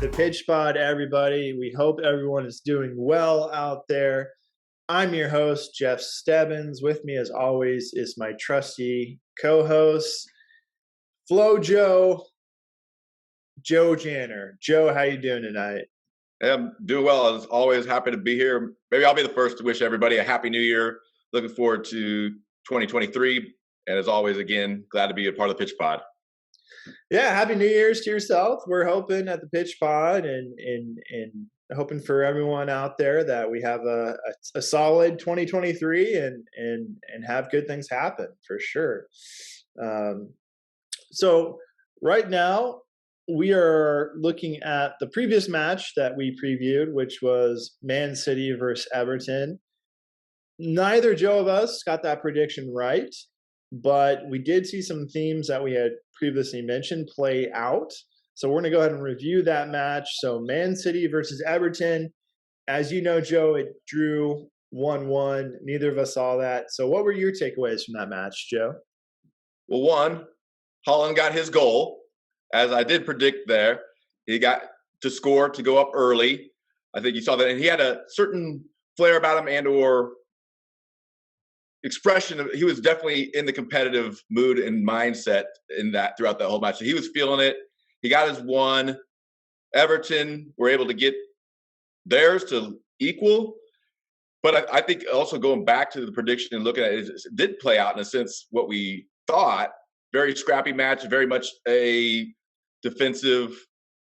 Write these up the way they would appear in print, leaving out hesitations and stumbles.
The Pitch Pod, everybody. We hope everyone is doing well out there. I'm your host, Jeff Stebbins. With me, as always, is my trusty co-host, Flo Joe Janner. Joe, how you doing tonight? I'm doing well. As always, happy to be here. Maybe I'll be the first to wish everybody a happy new year. Looking forward to 2023. And as always, again, glad to be a part of the Pitch Pod. Yeah, happy New Year's to yourself. We're hoping at the Pitch Pod and hoping for everyone out there that we have a solid 2023 and have good things happen for sure. So right now we are looking at the previous match that we previewed, which was Man City versus Everton. Neither Joe of us got that prediction right, but we did see some themes that we had previously mentioned play out. So we're going to go ahead and review that match. So Man City versus Everton. As you know, Joe, it drew 1-1. Neither of us saw that. So what were your takeaways from that match, Joe? Well, one, Holland got his goal. As I did predict there, he got to score to go up early. I think you saw that. And he had a certain flair about him and or expression. He was definitely in the competitive mood and mindset in that throughout the whole match. So he was feeling it. He got his one. Everton were able to get theirs to equal. But I think also going back to the prediction and looking at it, it did play out in a sense what we thought. Very scrappy match, very much a defensive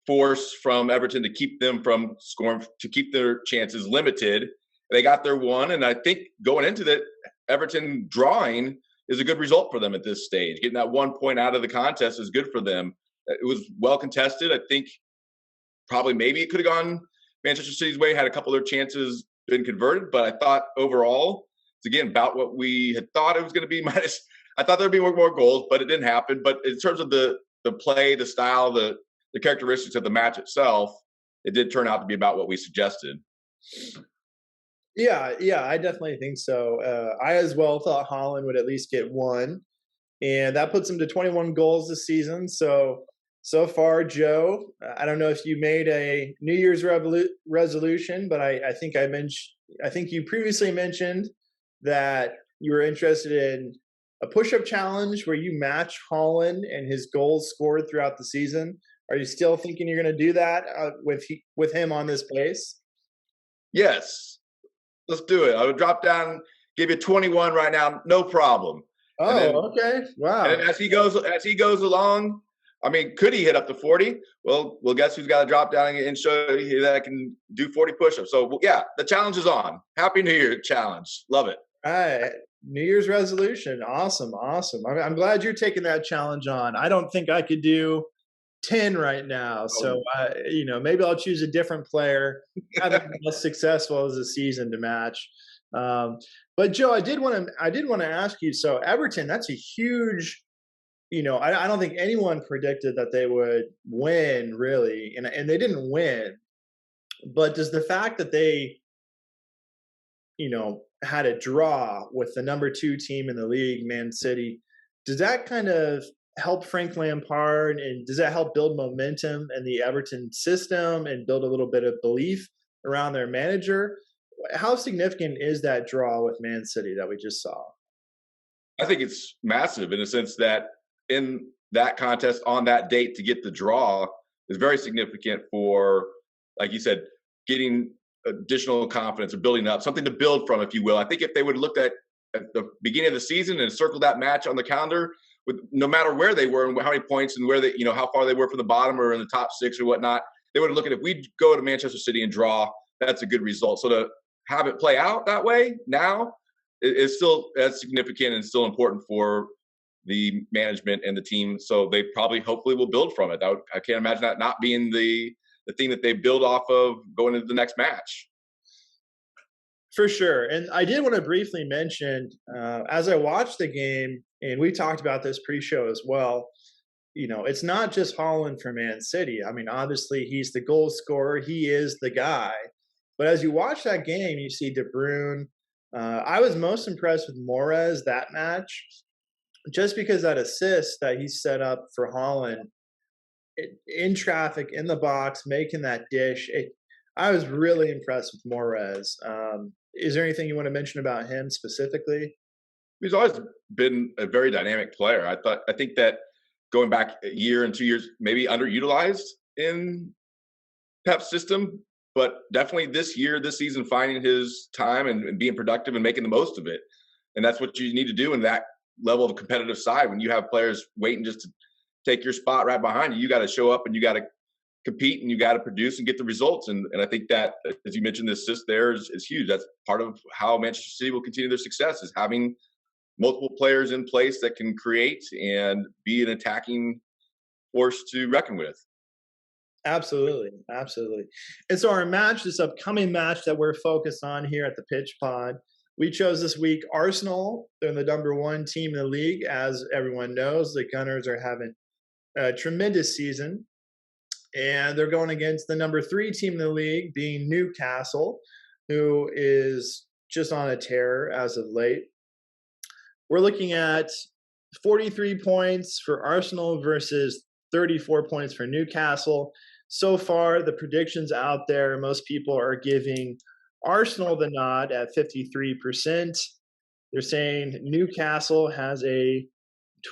force from Everton to keep them from scoring, to keep their chances limited. They got their one, and I think going into that, Everton drawing is a good result for them at this stage. Getting that 1 point out of the contest is good for them. It was well contested. I think probably maybe it could have gone Manchester City's way, had a couple of their chances been converted, but I thought overall, it's again about what we had thought it was going to be. I thought there'd be more goals, but it didn't happen. But in terms of the play, the style, the characteristics of the match itself, it did turn out to be about what we suggested. Yeah, I definitely think so. I as well thought Holland would at least get one, and that puts him to 21 goals this season. So far, Joe, I don't know if you made a New Year's resolution, but I think I think you previously mentioned that you were interested in a push-up challenge where you match Holland and his goals scored throughout the season. Are you still thinking you're going to do that with him on this pace? Yes, let's do it. I would drop down, give you 21 right now, no problem. Okay, wow. And then as he goes along, I mean, could he hit up to 40? Well, guess who's got to drop down and show you that I can do 40 push-ups. So yeah, the challenge is on. Happy New Year challenge. Love it. All right. New Year's resolution. Awesome. I'm glad you're taking that challenge on. I don't think I could do 10 right now. So, maybe I'll choose a different player, have it as successful as a season to match. But Joe, I did want to ask you, so Everton, that's a huge, I don't think anyone predicted that they would win really. And they didn't win, but does the fact that they, had a draw with the number 2 team in the league, Man City, does that kind of help Frank Lampard, and does that help build momentum in the Everton system and build a little bit of belief around their manager? How significant is that draw with Man City that we just saw? I think it's massive in the sense that in that contest on that date to get the draw is very significant for, like you said, getting additional confidence or building up, something to build from, if you will. I think if they would have looked at the beginning of the season and circled that match on the calendar, with no matter where they were and how many points and where they, how far they were from the bottom or in the top 6 or whatnot, they would have looked at, if we go to Manchester City and draw, that's a good result. So to have it play out that way now is still as significant and still important for the management and the team. So they probably, hopefully, will build from it. I can't imagine that not being the thing that they build off of going into the next match. For sure. And I did want to briefly mention, as I watched the game, and we talked about this pre-show as well, it's not just Holland for Man City. I mean, obviously, he's the goal scorer. He is the guy. But as you watch that game, you see De Bruyne. I was most impressed with Morez that match, just because that assist that he set up for Holland in traffic in the box making that dish. I was really impressed with Morez. Is there anything you want to mention about him specifically? He's always been a very dynamic player. I think that going back a year and 2 years, maybe underutilized in Pep's system, but definitely this year, this season, finding his time and being productive and making the most of it. And that's what you need to do in that level of competitive side. When you have players waiting just to take your spot right behind you, you got to show up and you got to compete and you got to produce and get the results. And I think that, as you mentioned, the assist there is huge. That's part of how Manchester City will continue their success, is having multiple players in place that can create and be an attacking force to reckon with. Absolutely, absolutely. And so our match, this upcoming match that we're focused on here at the Pitch Pod, we chose this week Arsenal. They're the number one team in the league. As everyone knows, the Gunners are having a tremendous season. And they're going against the number three team in the league, being Newcastle, who is just on a tear as of late. We're looking at 43 points for Arsenal versus 34 points for Newcastle. So far, the predictions out there, most people are giving Arsenal the nod at 53%. They're saying Newcastle has a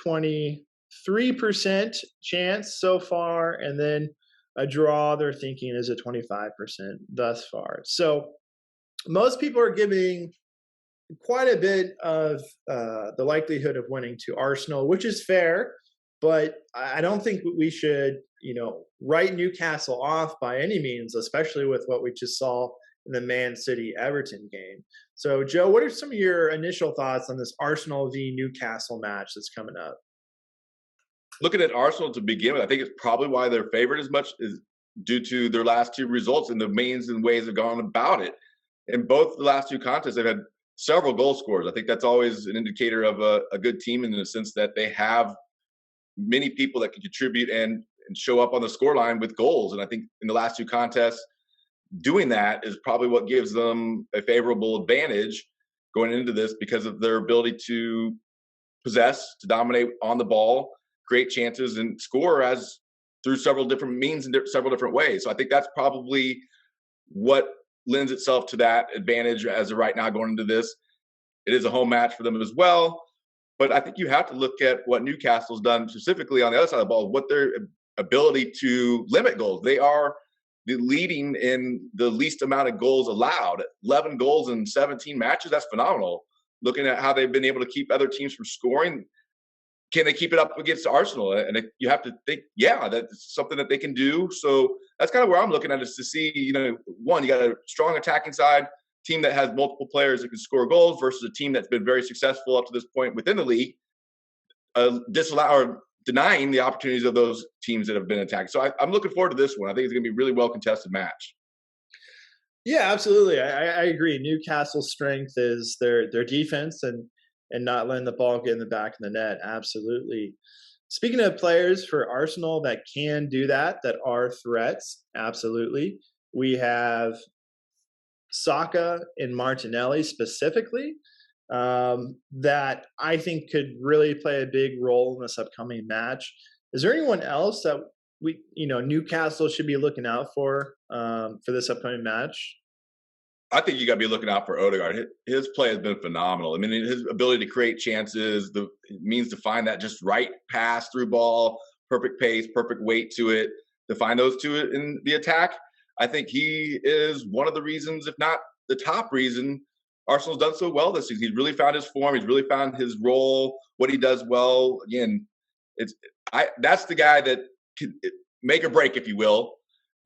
23% chance so far, and then a draw they're thinking is a 25% thus far. So most people are giving quite a bit of the likelihood of winning to Arsenal, which is fair, but I don't think we should, write Newcastle off by any means, especially with what we just saw in the Man City Everton game. So, Joe, what are some of your initial thoughts on this Arsenal v Newcastle match that's coming up? Looking at Arsenal to begin with, I think it's probably why they're favored as much is due to their last two results and the means and ways they've gone about it. In both the last two contests, they've had several goal scorers. I think that's always an indicator of a good team, in the sense that they have many people that can contribute and show up on the scoreline with goals. And I think in the last two contests, doing that is probably what gives them a favorable advantage going into this, because of their ability to possess, to dominate on the ball, create chances, and score as through several different means in several different ways. So I think that's probably what lends itself to that advantage as of right now going into this. It is a home match for them as well. But I think you have to look at what Newcastle's done specifically on the other side of the ball, what their ability to limit goals. They are the leading in the least amount of goals allowed, 11 goals in 17 matches. That's phenomenal. Looking at how they've been able to keep other teams from scoring, can they keep it up against Arsenal? And you have to think, yeah, that's something that they can do. So that's kind of where I'm looking at, is to see, one, you got a strong attacking side, team that has multiple players that can score goals, versus a team that's been very successful up to this point within the league, denying the opportunities of those teams that have been attacked. So I'm looking forward to this one. I think it's going to be a really well contested match. Yeah, absolutely. I agree. Newcastle's strength is their defense and not letting the ball get in the back of the net. Absolutely. Speaking of players for Arsenal that can do that are threats, absolutely. We have Saka and Martinelli specifically, that I think could really play a big role in this upcoming match. Is there anyone else that Newcastle should be looking out for this upcoming match? I think you got to be looking out for Odegaard. His play has been phenomenal. I mean, his ability to create chances, the means to find that just right pass through ball, perfect pace, perfect weight to it, to find those two in the attack. I think he is one of the reasons, if not the top reason, Arsenal's done so well this season. He's really found his form. He's really found his role, what he does well. Again, that's the guy that can make or break, if you will,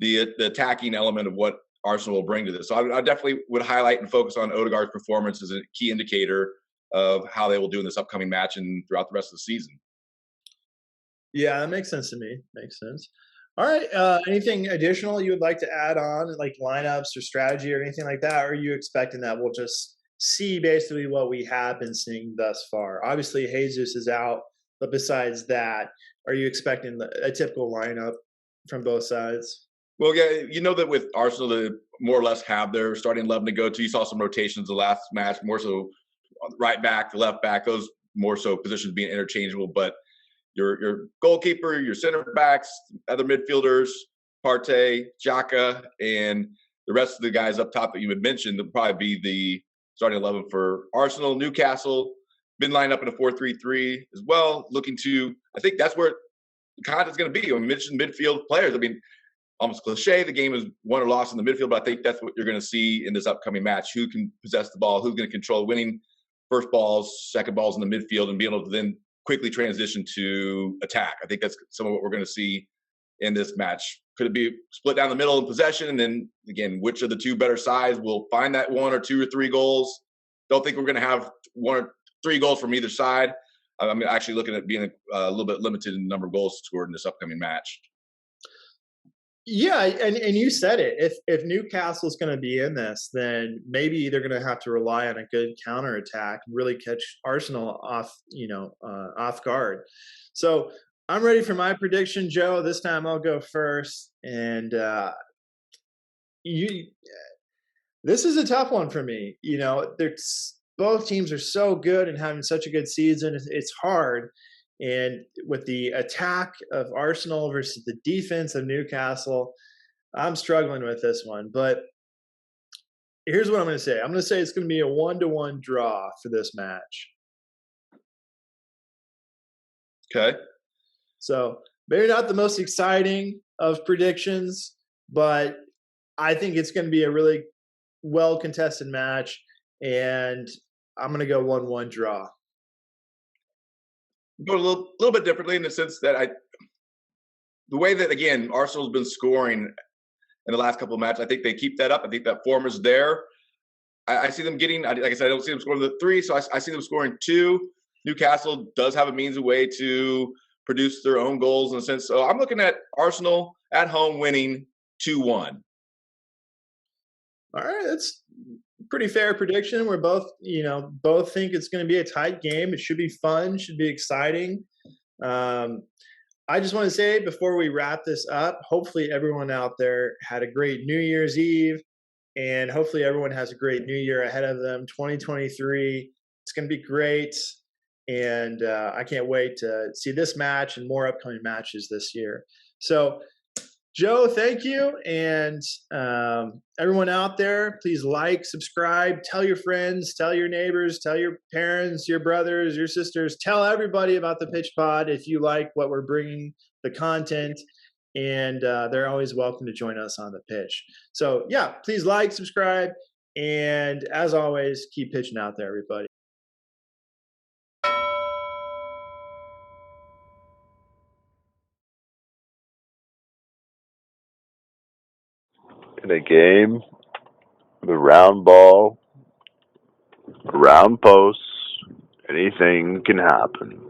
the attacking element of what Arsenal will bring to this. So I definitely would highlight and focus on Odegaard's performance as a key indicator of how they will do in this upcoming match and throughout the rest of the season. Yeah, that makes sense to me. Makes sense. All right. Anything additional you would like to add on, like lineups or strategy or anything like that? Or are you expecting that we'll just see basically what we have been seeing thus far? Obviously, Jesus is out, but besides that, are you expecting a typical lineup from both sides? Well, yeah, you know that with Arsenal, they more or less have their starting 11 to go to. You saw some rotations the last match, more so on the right back, the left back, those more so positions being interchangeable. But your goalkeeper, your center backs, other midfielders, Partey, Xhaka, and the rest of the guys up top that you had mentioned. They'll probably be the starting 11 for Arsenal. Newcastle been lined up in a 4-3-3 as well. Looking to, I think that's where the content's going to be. We mentioned midfield players. I mean, almost cliche. The game is won or lost in the midfield, but I think that's what you're going to see in this upcoming match. Who can possess the ball? Who's going to control winning first balls, second balls in the midfield, and be able to then quickly transition to attack. I think that's some of what we're going to see in this match. Could it be split down the middle in possession? And then, again, which of the two better sides will find that 1 or 2 or 3 goals? Don't think we're going to have 1 or 3 goals from either side. I'm actually looking at being a little bit limited in the number of goals scored in this upcoming match. Yeah, and you said it. If Newcastle's going to be in this, then maybe they're going to have to rely on a good counterattack and really catch Arsenal off, off guard. So I'm ready for my prediction, Joe. This time I'll go first, and this is a tough one for me. Both teams are so good and having such a good season. It's hard. And with the attack of Arsenal versus the defense of Newcastle, I'm struggling with this one. But here's what I'm going to say. I'm going to say it's going to be a 1-1 draw for this match. Okay. So maybe not the most exciting of predictions, but I think it's going to be a really well-contested match. And I'm going to go 1-1 draw. Go a little bit differently in the sense that the way that, again, Arsenal's been scoring in the last couple of matches, I think they keep that up. I think that form is there. I see them getting, like I said, I don't see them scoring the 3, so I see them scoring 2. Newcastle does have a means, a way to produce their own goals in a sense. So I'm looking at Arsenal at home winning 2-1. All right, that's pretty fair prediction. We're both think it's going to be a tight game. It should be fun, should be exciting. I just want to say before we wrap this up, hopefully everyone out there had a great New Year's Eve, and hopefully everyone has a great new year ahead of them. 2023, it's going to be great, and I can't wait to see this match and more upcoming matches this year. So Joe, thank you. And everyone out there, please like, subscribe, tell your friends, tell your neighbors, tell your parents, your brothers, your sisters, tell everybody about the Pitch Pod if you like what we're bringing, the content. And they're always welcome to join us on the pitch. So, yeah, please like, subscribe. And as always, keep pitching out there, everybody. In a game, the round ball, round posts, anything can happen.